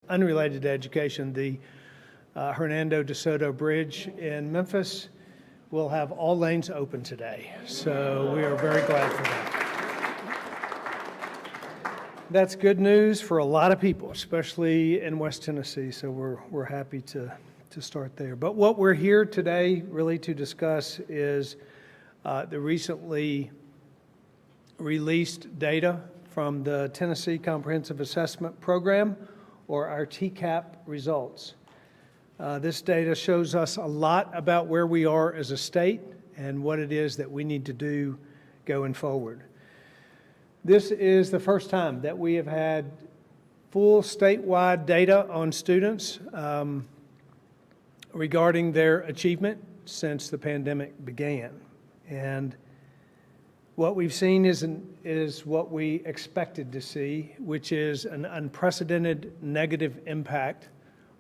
unrelated to education, the Hernando de Soto Bridge in Memphis will have all lanes open today. So we are very glad for that. That's good news for a lot of people, especially in West Tennessee. So we're happy to start there. But what we're here today really to discuss is the recently released data from the Tennessee Comprehensive Assessment Program, or our TCAP results. This data shows us a lot about where we are as a state and what it is that we need to do going forward. This is the first time that we have had full statewide data on students regarding their achievement since the pandemic began. And what we've seen is what we expected to see, which is an unprecedented negative impact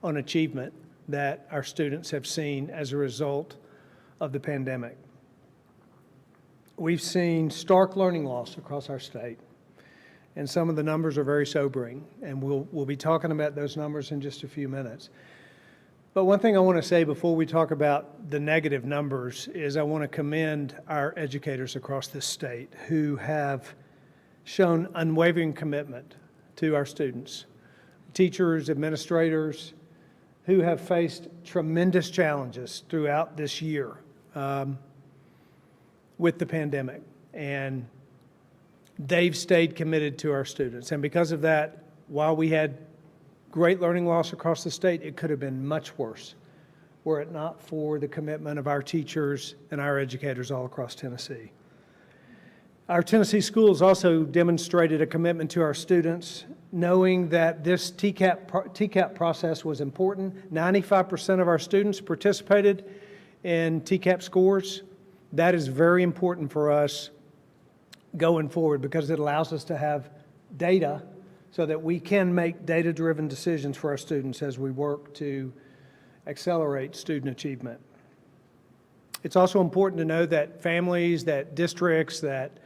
on achievement that our students have seen as a result of the pandemic. We've seen stark learning loss across our state, and some of the numbers are very sobering, and we'll be talking about those numbers in just a few minutes. But one thing I want to say before we talk about the negative numbers is I want to commend our educators across this state who have shown unwavering commitment to our students, teachers, administrators, who have faced tremendous challenges throughout this year with the pandemic. And they've stayed committed to our students. And because of that, while we had great learning loss across the state, it could have been much worse were it not for the commitment of our teachers and our educators all across Tennessee. Our Tennessee schools also demonstrated a commitment to our students, knowing that this TCAP process was important. 95% of our students participated in TCAP scores. That is very important for us going forward because it allows us to have data so that we can make data-driven decisions for our students as we work to accelerate student achievement. It's also important to know that families, that districts, that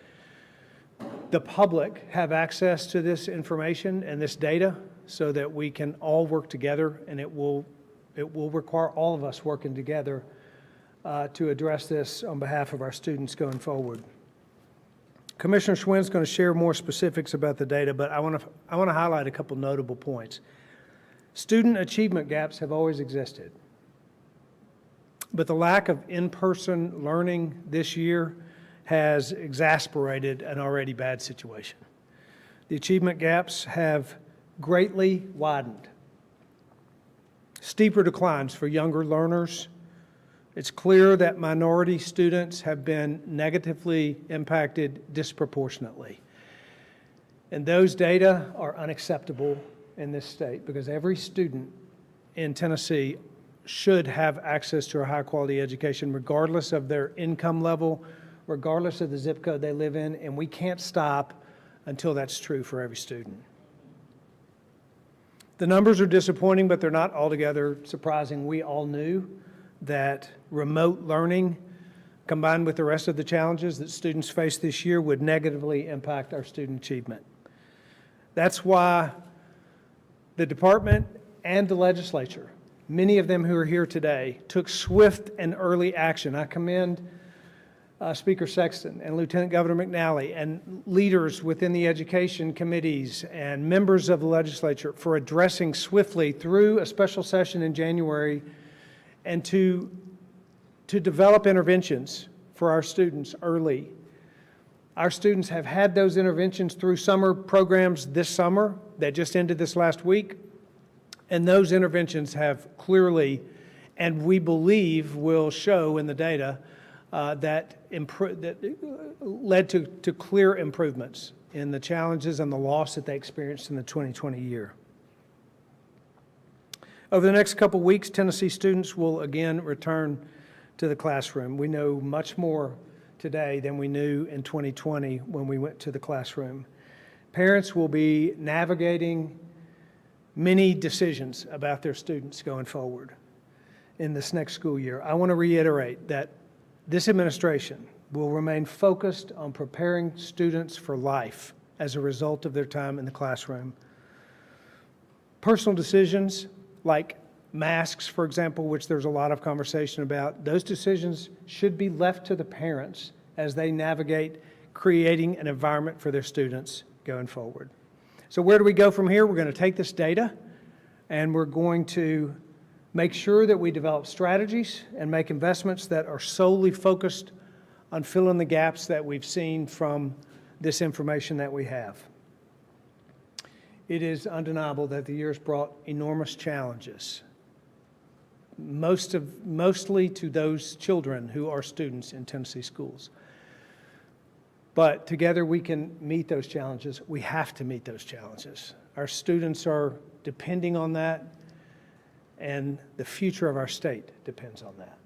the public have access to this information and this data so that we can all work together, and it will require all of us working together to address this on behalf of our students going forward. Commissioner Schwinn's going to share more specifics about the data, but I want to highlight a couple notable points. Student achievement gaps have always existed, but the lack of in-person learning this year has exacerbated an already bad situation. The achievement gaps have greatly widened. Steeper declines for younger learners. It's clear that minority students have been negatively impacted disproportionately. And those data are unacceptable in this state because every student in Tennessee should have access to a high-quality education regardless of their income level, regardless of the zip code they live in, and we can't stop until that's true for every student. The numbers are disappointing, but they're not altogether surprising. We all knew that remote learning, combined with the rest of the challenges that students face this year, would negatively impact our student achievement. That's why the department and the legislature, many of them who are here today, took swift and early action. I commend Speaker Sexton and Lieutenant Governor McNally and leaders within the education committees and members of the legislature for addressing swiftly through a special session in January and to develop interventions for our students early. Our students have had those interventions through summer programs this summer that just ended this last week, and those interventions have clearly, and we believe will show in the data, that led to clear improvements in the challenges and the loss that they experienced in the 2020 year. Over the next couple weeks, Tennessee students will again return to the classroom. We know much more today than we knew in 2020 when we went to the classroom. Parents will be navigating many decisions about their students going forward in this next school year. I want to reiterate that this administration will remain focused on preparing students for life as a result of their time in the classroom. Personal decisions like masks, for example, which there's a lot of conversation about, those decisions should be left to the parents as they navigate creating an environment for their students going forward. So where do we go from here? We're going to take this data and we're going to make sure that we develop strategies and make investments that are solely focused on filling the gaps that we've seen from this information that we have. It is undeniable that the year has brought enormous challenges, mostly to those children who are students in Tennessee schools. But together we can meet those challenges. We have to meet those challenges. Our students are depending on that, and the future of our state depends on that.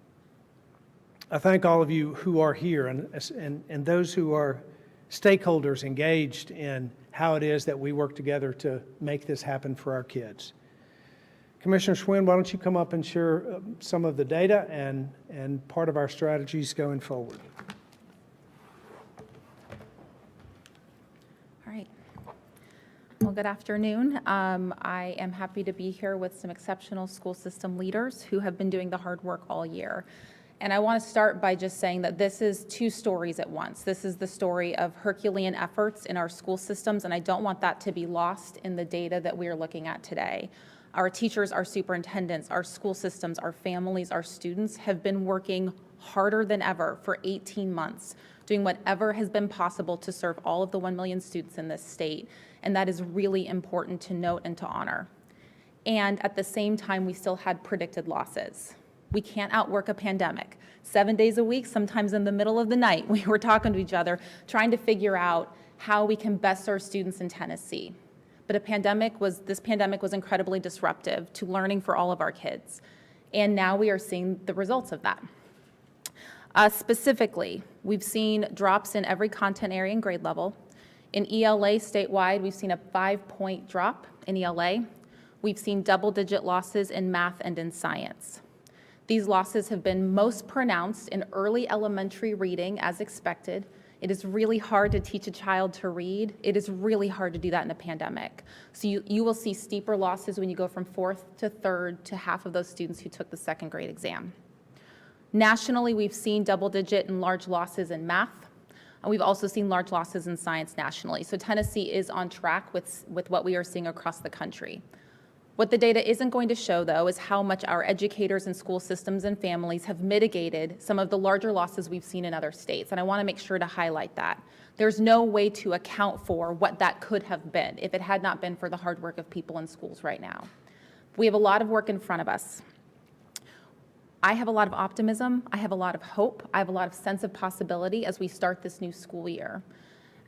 I thank all of you who are here and those who are stakeholders engaged in how it is that we work together to make this happen for our kids. Commissioner Schwinn, why don't you come up and share some of the data and part of our strategies going forward. All right. Well, good afternoon. I am happy to be here with some exceptional school system leaders who have been doing the hard work all year. And I want to start by just saying that this is two stories at once. This is the story of Herculean efforts in our school systems, and I don't want that to be lost in the data that we are looking at today. Our teachers, our superintendents, our school systems, our families, our students have been working harder than ever for 18 months, doing whatever has been possible to serve all of the 1 million students in this state, and that is really important to note and to honor. And at the same time, we still had predicted losses. We can't outwork a pandemic. 7 days a week, sometimes in the middle of the night, we were talking to each other, trying to figure out how we can best serve students in Tennessee. But this pandemic was incredibly disruptive to learning for all of our kids. And now we are seeing the results of that. Specifically, we've seen drops in every content area and grade level. In ELA statewide, we've seen a 5-point drop in ELA. We've seen double-digit losses in math and in science. These losses have been most pronounced in early elementary reading, as expected. It is really hard to teach a child to read. It is really hard to do that in a pandemic. So you will see steeper losses when you go from 4th to 3rd to half of those students who took the 2nd grade exam. Nationally, we've seen double-digit and large losses in math. And we've also seen large losses in science nationally. So Tennessee is on track with what we are seeing across the country. What the data isn't going to show, though, is how much our educators and school systems and families have mitigated some of the larger losses we've seen in other states, and I want to make sure to highlight that. There's no way to account for what that could have been if it had not been for the hard work of people in schools right now. We have a lot of work in front of us. I have a lot of optimism, I have a lot of hope, I have a lot of sense of possibility as we start this new school year.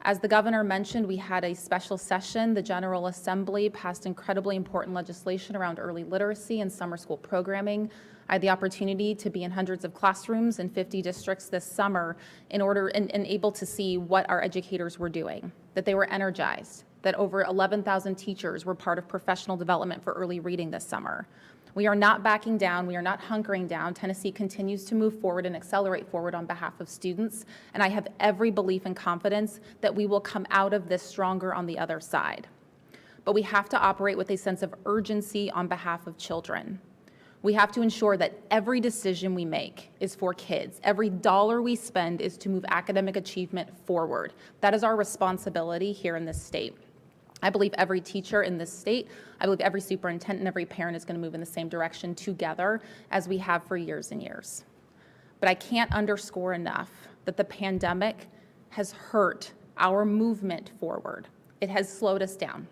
As the governor mentioned, we had a special session. The General Assembly passed incredibly important legislation around early literacy and summer school programming. I had the opportunity to be in hundreds of classrooms in 50 districts this summer and able to see what our educators were doing, that they were energized, that over 11,000 teachers were part of professional development for early reading this summer. We are not backing down. We are not hunkering down. Tennessee continues to move forward and accelerate forward on behalf of students, and I have every belief and confidence that we will come out of this stronger on the other side. But we have to operate with a sense of urgency on behalf of children. We have to ensure that every decision we make is for kids. Every dollar we spend is to move academic achievement forward. That is our responsibility here in this state. I believe every teacher in this state, I believe every superintendent and every parent is going to move in the same direction together as we have for years and years. But I can't underscore enough that the pandemic has hurt our movement forward. It has slowed us down.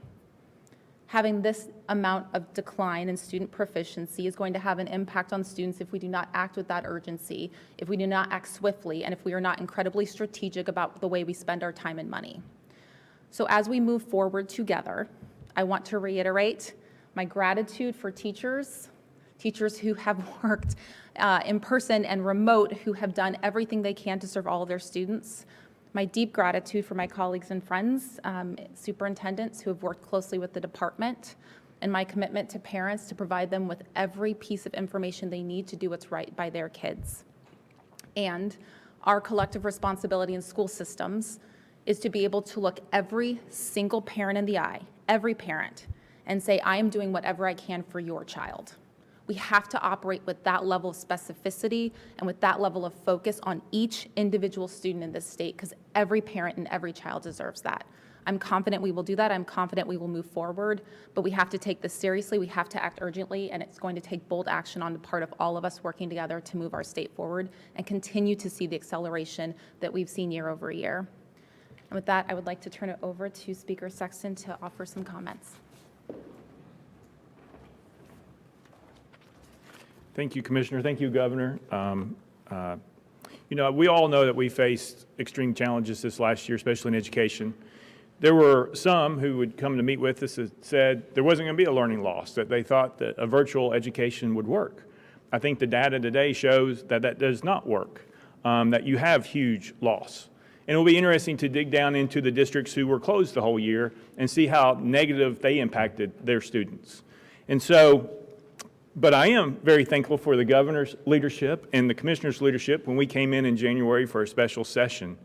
Having this amount of decline in student proficiency is going to have an impact on students if we do not act with that urgency, if we do not act swiftly, and if we are not incredibly strategic about the way we spend our time and money. So as we move forward together, I want to reiterate my gratitude for teachers who have worked in person and remote, who have done everything they can to serve all of their students. My deep gratitude for my colleagues and friends, superintendents who have worked closely with the department, and my commitment to parents to provide them with every piece of information they need to do what's right by their kids. And our collective responsibility in school systems is to be able to look every single parent in the eye, every parent, and say, I am doing whatever I can for your child. We have to operate with that level of specificity and with that level of focus on each individual student in this state, because every parent and every child deserves that. I'm confident we will do that. I'm confident we will move forward, but we have to take this seriously. We have to act urgently, and it's going to take bold action on the part of all of us working together to move our state forward and continue to see the acceleration that we've seen year over year. And with that, I would like to turn it over to Speaker Sexton to offer some comments. Thank you, Commissioner. Thank you, Governor. We all know that we faced extreme challenges this last year, especially in education. There were some who would come to meet with us that said there wasn't going to be a learning loss, that they thought that a virtual education would work. I think the data today shows that that does not work, that you have huge loss. And it will be interesting to dig down into the districts who were closed the whole year and see how negative they impacted their students. But I am very thankful for the governor's leadership and the commissioner's leadership when we came in January for a special session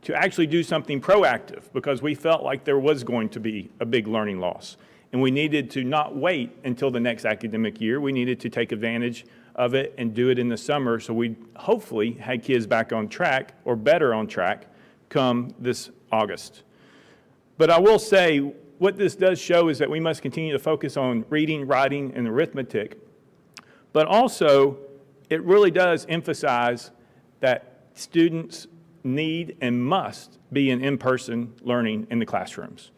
to actually do something proactive, because we felt like there was going to be a big learning loss. And we needed to not wait until the next academic year. We needed to take advantage of it and do it in the summer, so we hopefully had kids back on track or better on track come this August. But I will say, what this does show is that we must continue to focus on reading, writing, and arithmetic. But also, it really does emphasize that students need and must be in in-person learning in the classrooms.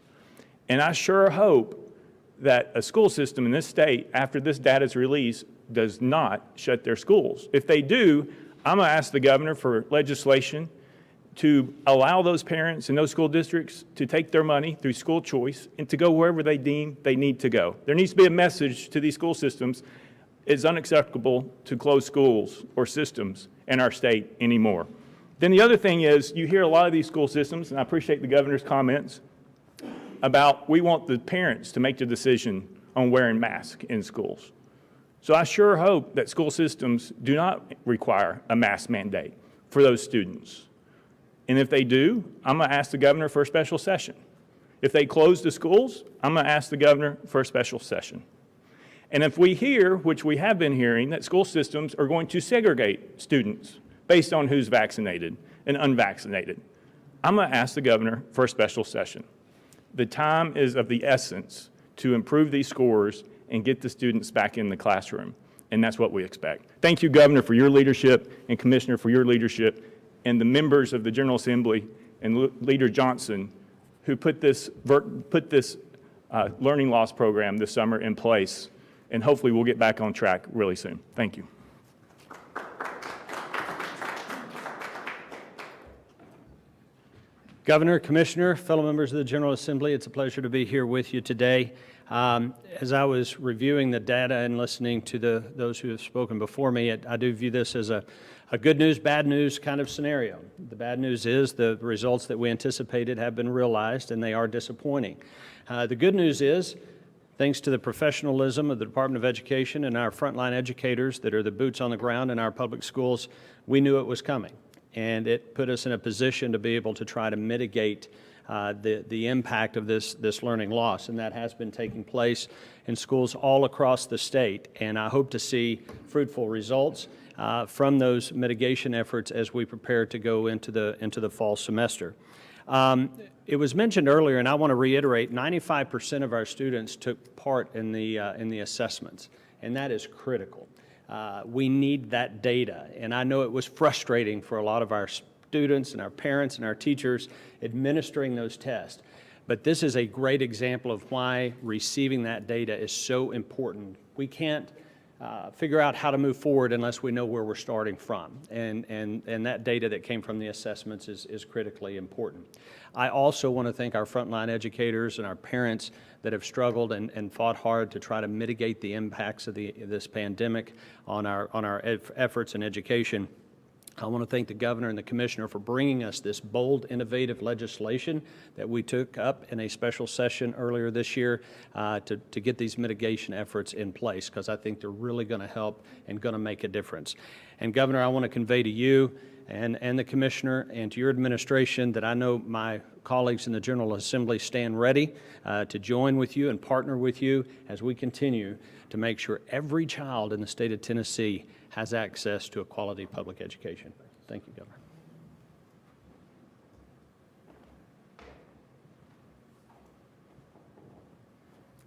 And I sure hope that a school system in this state, after this data is released, does not shut their schools. If they do, I'm going to ask the governor for legislation to allow those parents in those school districts to take their money through school choice and to go wherever they deem they need to go. There needs to be a message to these school systems. It's unacceptable to close schools or systems in our state anymore. Then the other thing is, you hear a lot of these school systems, and I appreciate the governor's comments about we want the parents to make the decision on wearing masks in schools. So I sure hope that school systems do not require a mask mandate for those students. And if they do, I'm going to ask the governor for a special session. If they close the schools, I'm going to ask the governor for a special session. And if we hear, which we have been hearing, that school systems are going to segregate students based on who's vaccinated and unvaccinated, I'm going to ask the governor for a special session. The time is of the essence to improve these scores and get the students back in the classroom, and that's what we expect. Thank you, Governor, for your leadership, and Commissioner, for your leadership, and the members of the General Assembly and Leader Johnson who put this learning loss program this summer in place, and hopefully we'll get back on track really soon. Thank you. Governor, Commissioner, fellow members of the General Assembly, it's a pleasure to be here with you today. As I was reviewing the data and listening to those who have spoken before me, I do view this as a good news, bad news kind of scenario. The bad news is the results that we anticipated have been realized, and they are disappointing. The good news is, thanks to the professionalism of the Department of Education and our frontline educators that are the boots on the ground in our public schools, we knew it was coming. And it put us in a position to be able to try to mitigate the impact of this learning loss. And that has been taking place in schools all across the state. And I hope to see fruitful results from those mitigation efforts as we prepare to go into the fall semester. It was mentioned earlier, and I want to reiterate, 95% of our students took part in the assessments, and that is critical. We need that data, and I know it was frustrating for a lot of our students and our parents and our teachers administering those tests, but this is a great example of why receiving that data is so important. We can't figure out how to move forward unless we know where we're starting from, and that data that came from the assessments is critically important. I also want to thank our frontline educators and our parents that have struggled and fought hard to try to mitigate the impacts of this pandemic on our efforts in education. I want to thank the governor and the commissioner for bringing us this bold, innovative legislation that we took up in a special session earlier this year to get these mitigation efforts in place, because I think they're really going to help and going to make a difference. And Governor, I want to convey to you and the Commissioner, and to your administration, that I know my colleagues in the General Assembly stand ready to join with you and partner with you as we continue to make sure every child in the state of Tennessee has access to a quality public education. Thank you, Governor.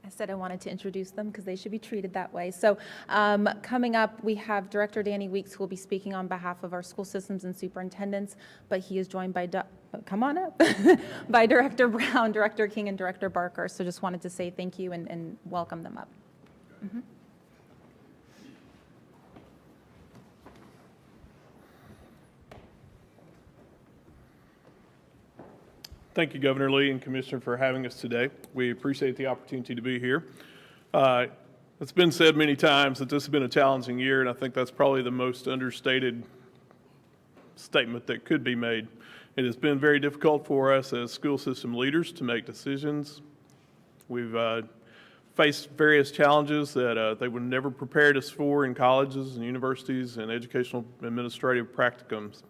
I said I wanted to introduce them because they should be treated that way. So coming up, we have Director Danny Weeks, who will be speaking on behalf of our school systems and superintendents, but he is joined by, come on up, by Director Brown, Director King, and Director Barker. So just wanted to say thank you and welcome them up. Thank you, Governor Lee and Commissioner, for having us today. We appreciate the opportunity to be here. It's been said many times that this has been a challenging year, and I think that's probably the most understated statement that could be made. It has been very difficult for us as school system leaders to make decisions. We've faced various challenges that they would never prepared us for in colleges and universities and educational administrative practicums.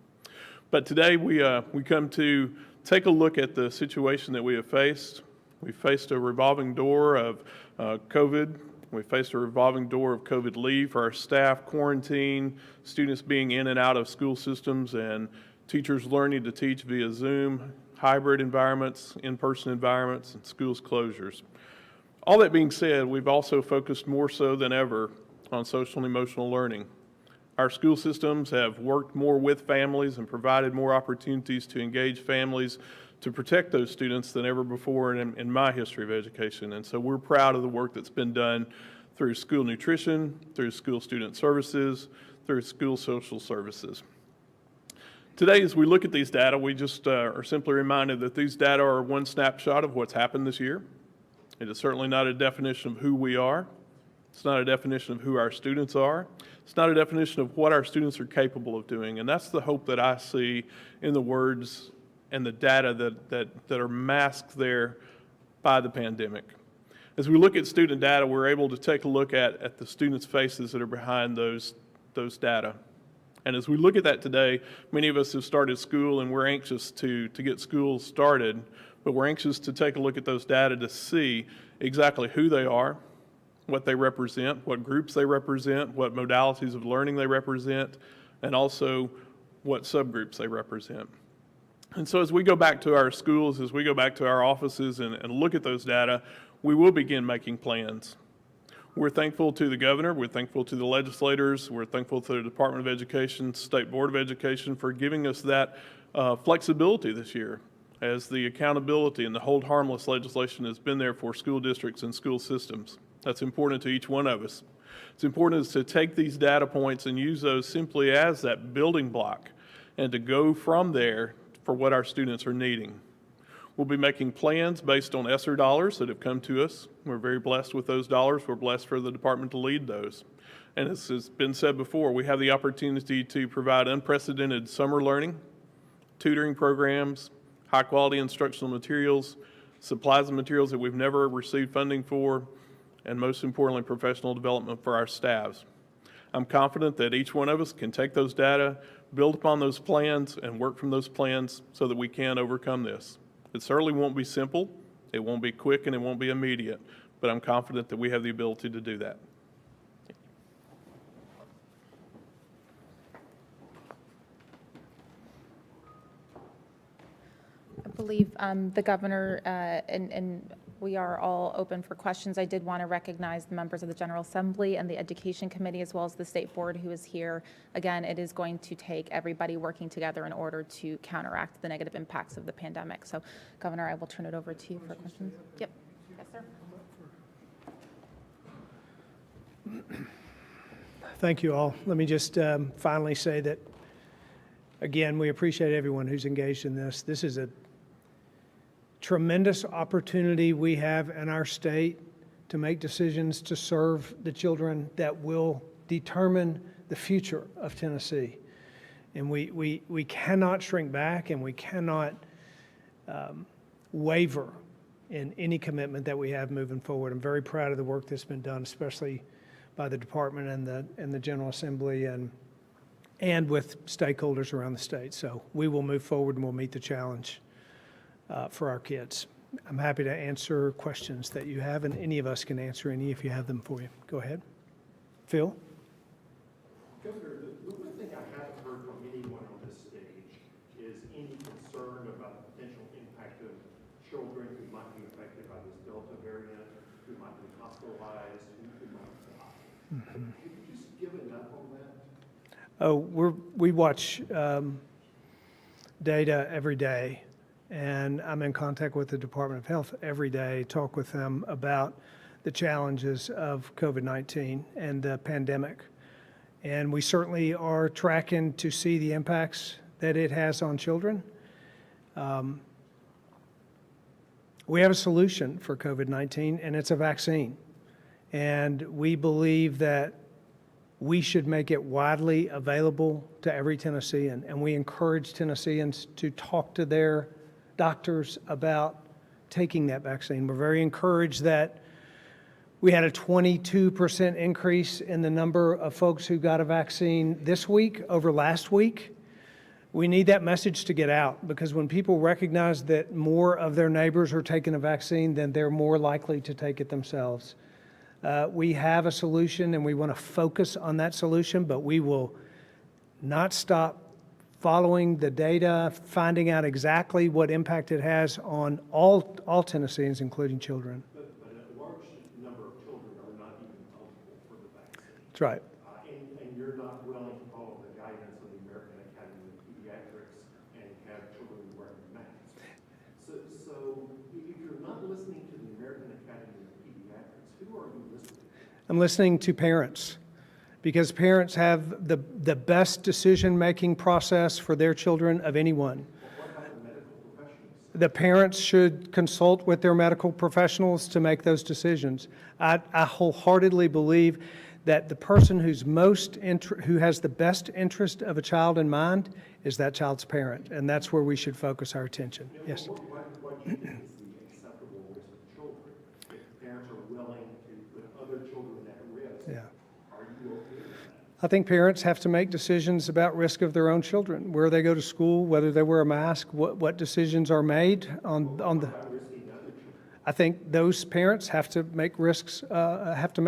But today we come to take a look at the situation that we have faced. We faced a revolving door of COVID. We faced a revolving door of COVID leave for our staff, quarantine, students being in and out of school systems, and teachers learning to teach via Zoom, hybrid environments, in-person environments, and schools closures. All that being said, we've also focused more so than ever on social and emotional learning. Our school systems have worked more with families and provided more opportunities to engage families to protect those students than ever before in my history of education. And so we're proud of the work that's been done through school nutrition, through school student services, through school social services. Today, as we look at these data, we just are simply reminded that these data are one snapshot of what's happened this year. It is certainly not a definition of who we are. It's not a definition of who our students are. It's not a definition of what our students are capable of doing. And that's the hope that I see in the words and the data that are masked there by the pandemic. As we look at student data, we're able to take a look at the students' faces that are behind those data. And as we look at that today, many of us have started school and we're anxious to get school started, but we're anxious to take a look at those data to see exactly who they are, what they represent, what groups they represent, what modalities of learning they represent, and also what subgroups they represent. And so as we go back to our schools, as we go back to our offices and look at those data, we will begin making plans. We're thankful to the governor, we're thankful to the legislators, we're thankful to the Department of Education, State Board of Education for giving us that flexibility this year, as the accountability and the hold harmless legislation has been there for school districts and school systems. That's important to each one of us. It's important to take these data points and use those simply as that building block and to go from there for what our students are needing. We'll be making plans based on ESSER dollars that have come to us. We're very blessed with those dollars. We're blessed for the department to lead those. And as has been said before, we have the opportunity to provide unprecedented summer learning, tutoring programs, high quality instructional materials, supplies and materials that we've never received funding for, and most importantly, professional development for our staffs. I'm confident that each one of us can take those data, build upon those plans, and work from those plans so that we can overcome this. It certainly won't be simple, it won't be quick, and it won't be immediate, but I'm confident that we have the ability to do that. I believe the governor and we are all open for questions. I did want to recognize the members of the General Assembly and the Education Committee, as well as the State Board who is here. Again, it is going to take everybody working together in order to counteract the negative impacts of the pandemic. So, Governor, I will turn it over to you for questions. Yep. Yes, sir. Thank you all. Let me just finally say that, again, we appreciate everyone who's engaged in this. This is a tremendous opportunity we have in our state to make decisions to serve the children that will determine the future of Tennessee. And we cannot shrink back, and we cannot waver in any commitment that we have moving forward. I'm very proud of the work that's been done, especially by the department and the General Assembly, and and with stakeholders around the state. So we will move forward and we'll meet the challenge for our kids. I'm happy to answer questions that you have, and any of us can answer any if you have them for you. Go ahead. Phil? Governor, the one thing I haven't heard from anyone on this stage is any concern about the potential impact of children who might be affected by this Delta variant, who might be hospitalized, who might die. Could you just give enough on that? Oh, we watch data every day, and I'm in contact with the Department of Health every day, talk with them about the challenges of COVID-19 and the pandemic. And we certainly are tracking to see the impacts that it has on children. We have a solution for COVID-19, and it's a vaccine. And we believe that we should make it widely available to every Tennessean. And we encourage Tennesseans to talk to their doctors about taking that vaccine. We're very encouraged that we had a 22% increase in the number of folks who got a vaccine this week over last week. We need that message to get out, because when people recognize that more of their neighbors are taking a vaccine, then they're more likely to take it themselves. We have a solution, and we want to focus on that solution, but we will not stop following the data, finding out exactly what impact it has on all Tennesseans, including children. But a large number of children are not even eligible for the vaccine. That's right. And you're not willing to follow the guidance of the American Academy of Pediatrics and have children wearing masks. So if you're not listening to the American Academy of Pediatrics, who are you listening to? I'm listening to parents, because parents have the best decision-making process for their children of anyone. What about the medical professionals? The parents should consult with their medical professionals to make those decisions. I wholeheartedly believe that the person who has the best interest of a child in mind is that child's parent, and that's where we should focus our attention. Yes. What do you think is the acceptable risk of children? If parents are willing to put other children at risk, Yeah. are you okay with that? I think parents have to make decisions about risk of their own children, where they go to school, whether they wear a mask, what decisions are made on the. About risking other children? I think those parents have to make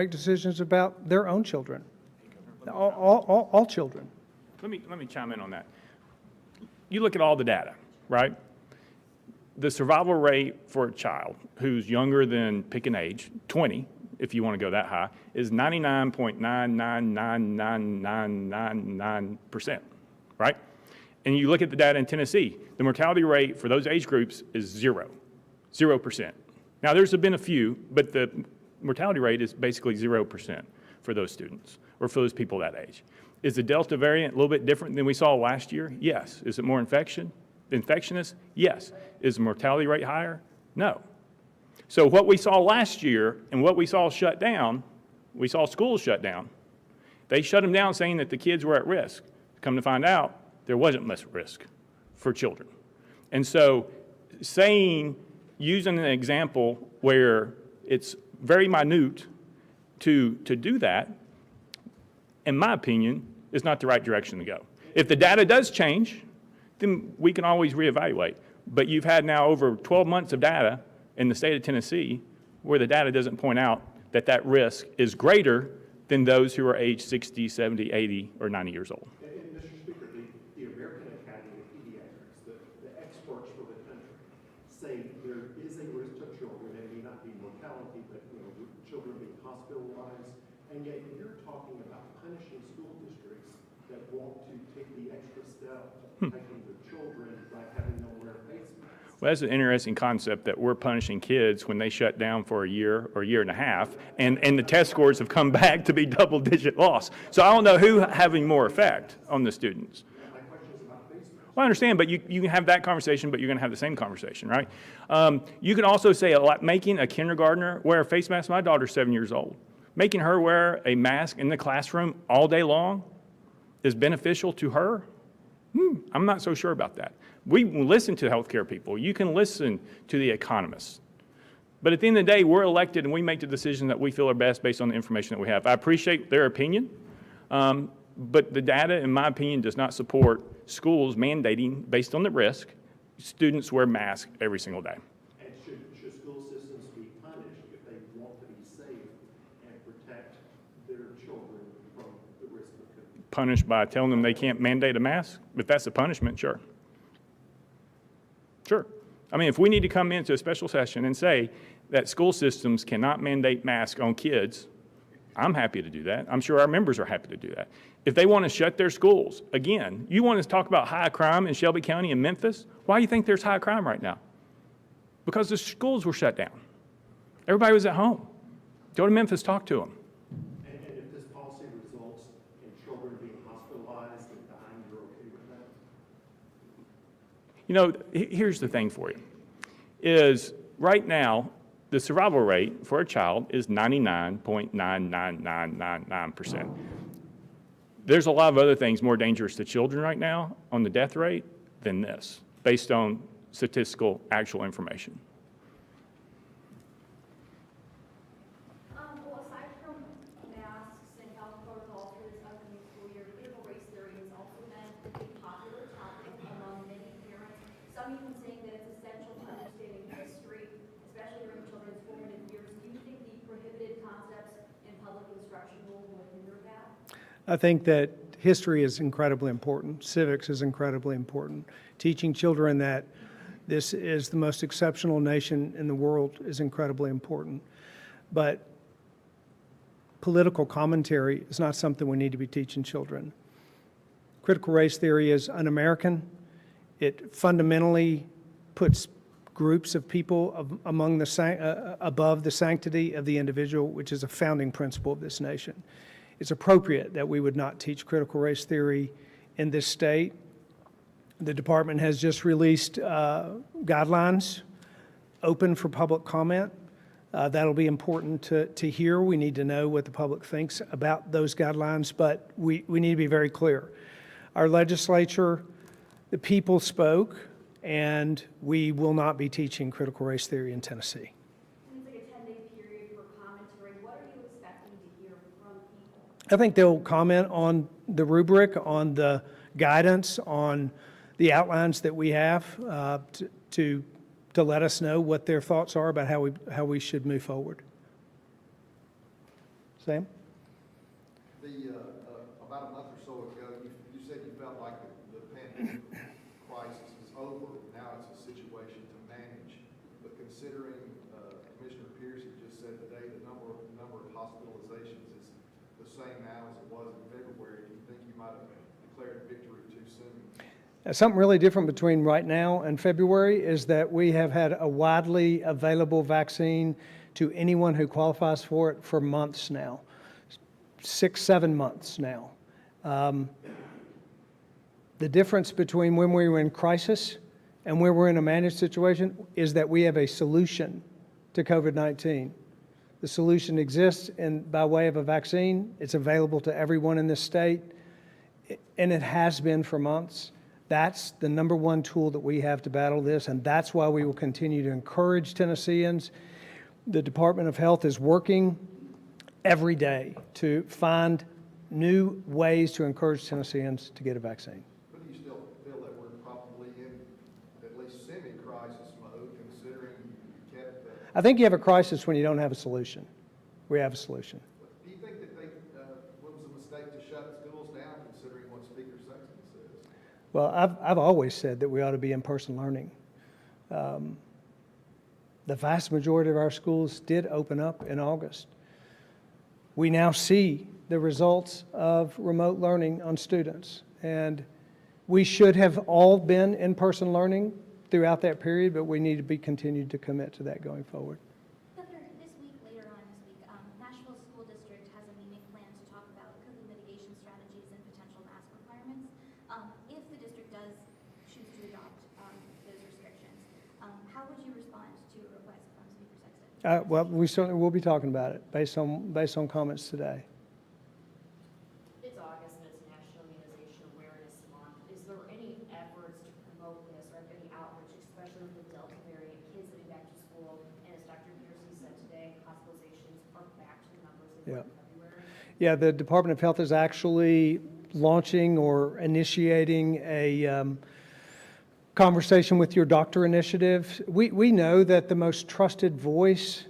decisions about their own children. All children. Let me chime in on that. You look at all the data, right? The survival rate for a child who's younger than, pick an age, 20, if you want to go that high, is 99.9999999%, right? And you look at the data in Tennessee, the mortality rate for those age groups is 0%. Now, there's been a few, but the mortality rate is basically 0% for those students or for those people that age. Is the Delta variant a little bit different than we saw last year? Yes. Is it more infectious? Yes. Is the mortality rate higher? No. So what we saw last year and what we saw shut down, we saw schools shut down. They shut them down saying that the kids were at risk. Come to find out, there wasn't much risk for children. And so using an example where it's very minute to do that, in my opinion, is not the right direction to go. If the data does change, then we can always reevaluate. But you've had now over 12 months of data in the state of Tennessee where the data doesn't point out that that risk is greater than those who are age 60, 70, 80, or 90 years old. And Mr. Speaker, the American Academy of Pediatrics, the experts for the country, say there is a risk to children. It may not be mortality, but children being hospitalized. And yet you're talking about punishing school districts that want to take the extra step of protecting their children by having them wear face masks. Well, that's an interesting concept that we're punishing kids when they shut down for a year or a year and a half, and the test scores have come back to be double-digit loss. So I don't know who having more effect on the students. My question is about face masks. Well, I understand, but you can have that conversation, but you're going to have the same conversation, right? You can also say making a kindergartner wear a face mask. My daughter's 7 years old. Making her wear a mask in the classroom all day long is beneficial to her? I'm not so sure about that. We listen to healthcare people. You can listen to the economists. But at the end of the day, we're elected and we make the decisions that we feel are best based on the information that we have. I appreciate their opinion, But the data, in my opinion, does not support schools mandating, based on the risk, students wear masks every single day. And should school systems be punished if they want to be safe and protect their children from the risk of COVID? Punished by telling them they can't mandate a mask? If that's a punishment, sure. Sure. I mean, if we need to come into a special session and say that school systems cannot mandate masks on kids, I'm happy to do that. I'm sure our members are happy to do that. If they want to shut their schools, again, you want to talk about high crime in Shelby County and Memphis? Why do you think there's high crime right now? Because the schools were shut down. Everybody was at home. Go to Memphis, talk to them. And if this policy results in children being hospitalized and dying, you're okay with that? You know, here's the thing for you, is right now, the survival rate for a child is 99.99999%. There's a lot of other things more dangerous to children right now on the death rate than this, based on statistical actual information. Well, aside from masks and health protocols for this upcoming school year, critical race theory has also been a popular topic among many parents. Some even saying that it's essential to understanding history, especially during children's formative years. Do you think the prohibited concepts in public instruction will hinder that? I think that history is incredibly important. Civics is incredibly important. Teaching children that this is the most exceptional nation in the world is incredibly important. But political commentary is not something we need to be teaching children. Critical race theory is un-American. It fundamentally puts groups of people above the sanctity of the individual, which is a founding principle of this nation. It's appropriate that we would not teach critical race theory in this state. The department has just released guidelines open for public comment. That'll be important to hear. We need to know what the public thinks about those guidelines, but we need to be very clear. Our legislature, the people spoke, and we will not be teaching critical race theory in Tennessee. Seems like a 10-day period for commentary. What are you expecting to hear from people? I think they'll comment on the rubric, on the guidance, on the outlines that we have to let us know what their thoughts are about how we should move forward. Sam? About a month or so ago, you said you felt like the pandemic crisis is over. Now it's a situation to manage. But considering Commissioner Piercy just said today the number of hospitalizations is the same now as it was in February, do you think you might have declared victory too soon? Something really different between right now and February is that we have had a widely available vaccine to anyone who qualifies for it for months now, 6-7 months now. The difference between when we were in crisis and where we're in a managed situation is that we have a solution to COVID-19. The solution exists by way of a vaccine. It's available to everyone in this state, and it has been for months. That's the number one tool that we have to battle this, and that's why we will continue to encourage Tennesseans. The Department of Health is working every day to find new ways to encourage Tennesseans to get a vaccine. But do you still feel that we're probably in at least semi-crisis mode, considering you kept that? I think you have a crisis when you don't have a solution. We have a solution. Do you think that what was a mistake to shut schools down, considering what Speaker Sexton says? Well, I've always said that we ought to be in-person learning. The vast majority of our schools did open up in August. We now see the results of remote learning on students. And we should have all been in-person learning throughout that period, but we need to be continued to commit to that going forward. Governor, later on this week, Nashville School District has a meeting planned to talk about COVID mitigation strategies and potential mask requirements. If the district does choose to adopt those restrictions, how would you respond to a request from Speaker Sexton? Well, we certainly will be talking about it based on comments today. It's August and it's National Immunization Awareness Month. Is there any efforts to promote this or any outreach, especially with the Delta variant, kids heading back to school? And as Dr. Piercy said today, hospitalizations are back to the numbers they were in February. Yeah, the Department of Health is actually launching or initiating a conversation with your doctor initiative. We know that the most trusted voice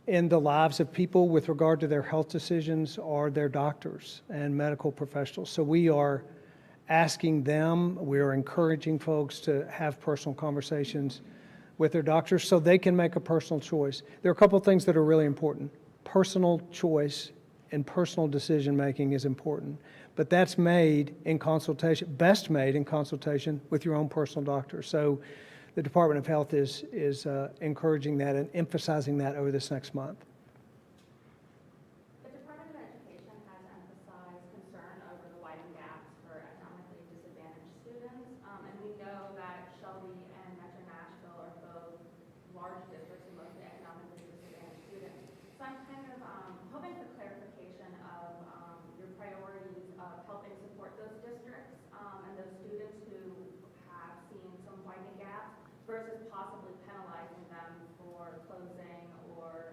in the lives of people with regard to their health decisions are their doctors and medical professionals. So we are asking them, we are encouraging folks to have personal conversations with their doctors so they can make a personal choice. There are a couple of things that are really important. Personal choice and personal decision-making is important, but that's made in consultation, best made in consultation with your own personal doctor. So the Department of Health is encouraging that and emphasizing that over this next month. The Department of Education has emphasized concern over the widening gaps for economically disadvantaged students. And we know that Shelby and Metro Nashville are both large districts with mostly economically disadvantaged students. So I'm kind of hoping for clarification of your priorities of helping support those districts and those students who have seen some widening gaps versus possibly penalizing them for closing or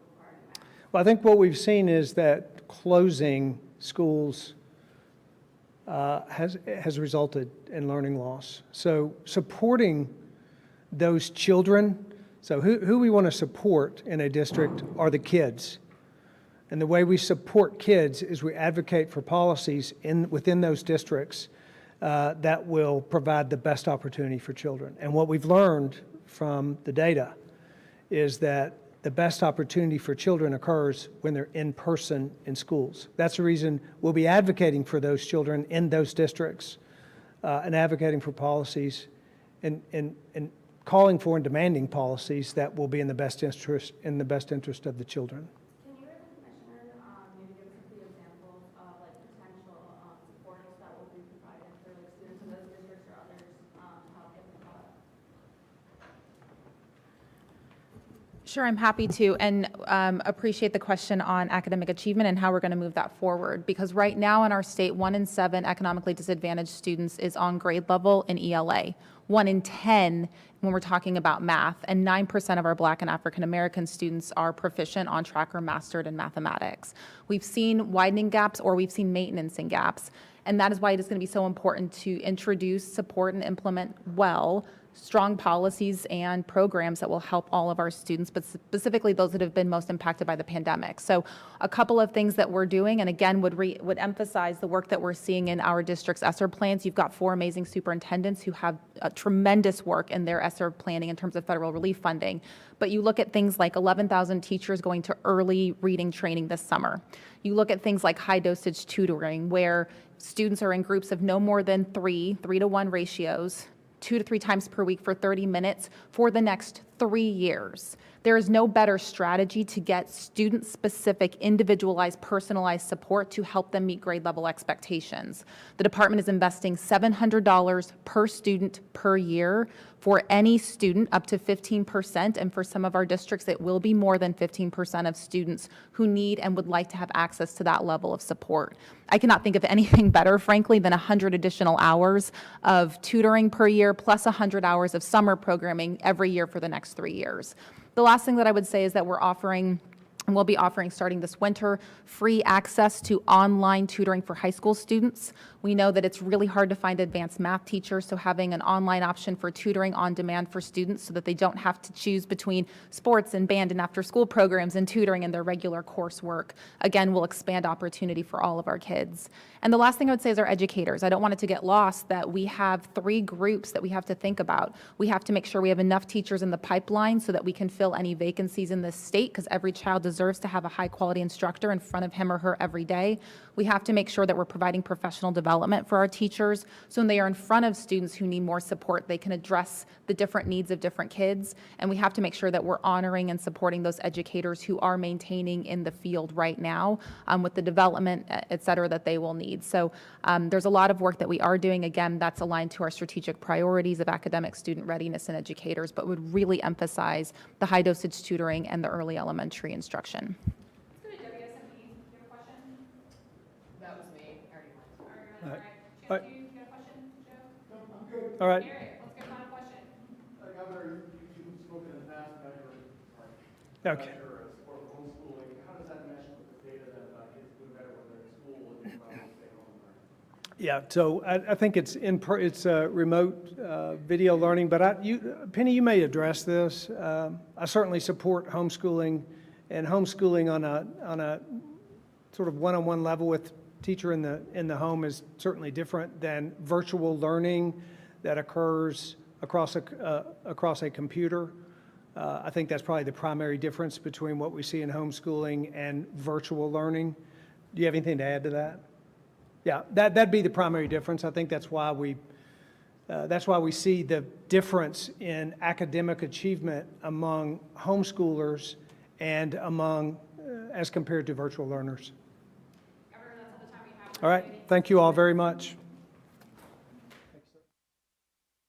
requiring masks. Well, I think what we've seen is that closing schools has resulted in learning loss. So supporting those children, so who we want to support in a district are the kids. And the way we support kids is we advocate for policies within those districts that will provide the best opportunity for children. And what we've learned from the data is that the best opportunity for children occurs when they're in person in schools. That's the reason we'll be advocating for those children in those districts and advocating for policies and calling for and demanding policies that will be in the best interest of the children. Can you, as a commissioner, maybe give us a few examples of like potential supports that will be provided for like students in those districts or others to help get them caught up? Sure, I'm happy to, and appreciate the question on academic achievement and how we're going to move that forward. Because right now in our state, 1 in 7 economically disadvantaged students is on grade level in ELA. 1 in 10 when we're talking about math, and 9% of our Black and African American students are proficient, on track, or mastered in mathematics. We've seen widening gaps, or we've seen maintenance in gaps, and that is why it is going to be so important to introduce, support, and implement well strong policies and programs that will help all of our students, but specifically those that have been most impacted by the pandemic. So a couple of things that we're doing, and again, would emphasize the work that we're seeing in our district's ESSER plans. You've got 4 amazing superintendents who have tremendous work in their ESSER planning in terms of federal relief funding. But you look at things like 11,000 teachers going to early reading training this summer. You look at things like high dosage tutoring, where students are in groups of no more than 3-to-1 ratios, 2 to 3 times per week for 30 minutes for the next 3 years. There is no better strategy to get student-specific, individualized, personalized support to help them meet grade level expectations. The department is investing $700 per student per year for any student, up to 15%, and for some of our districts, it will be more than 15% of students who need and would like to have access to that level of support. I cannot think of anything better, frankly, than 100 additional hours of tutoring per year, plus 100 hours of summer programming every year for the next 3 years. The last thing that I would say is that we're offering, and we'll be offering starting this winter, free access to online tutoring for high school students. We know that it's really hard to find advanced math teachers, so having an online option for tutoring on demand for students so that they don't have to choose between sports and band and after-school programs and tutoring in their regular coursework, again, will expand opportunity for all of our kids. And the last thing I would say is our educators. I don't want it to get lost that we have 3 groups that we have to think about. We have to make sure we have enough teachers in the pipeline so that we can fill any vacancies in this state, because every child deserves to have a high-quality instructor in front of him or her every day. We have to make sure that we're providing professional development for our teachers, so when they are in front of students who need more support, they can address the different needs of different kids. And we have to make sure that we're honoring and supporting those educators who are maintaining in the field right now with the development, et cetera, that they will need. So there's a lot of work that we are doing. Again, that's aligned to our strategic priorities of academic student readiness and educators, but would really emphasize the high dosage tutoring and the early elementary instruction. Let's go to WSMP. Do you have a question? That was me, I already went. All right. All right. Chance, you got a question, Joe? No, I'm good. All right. Garrett, let's get final question. Governor, you've spoken in the past about Okay. your support for homeschooling. How does that mesh with the data that kids do better when they're in school and about staying home and learning? Yeah, so I think it's remote video learning, but Penny, you may address this. I certainly support homeschooling, and homeschooling on a sort of one-on-one level with teacher in the home is certainly different than virtual learning that occurs across a computer. I think that's probably the primary difference between what we see in homeschooling and virtual learning. Do you have anything to add to that? Yeah, that'd be the primary difference. I think that's why we see the difference in academic achievement among homeschoolers and as compared to virtual learners. All right, thank you all very much.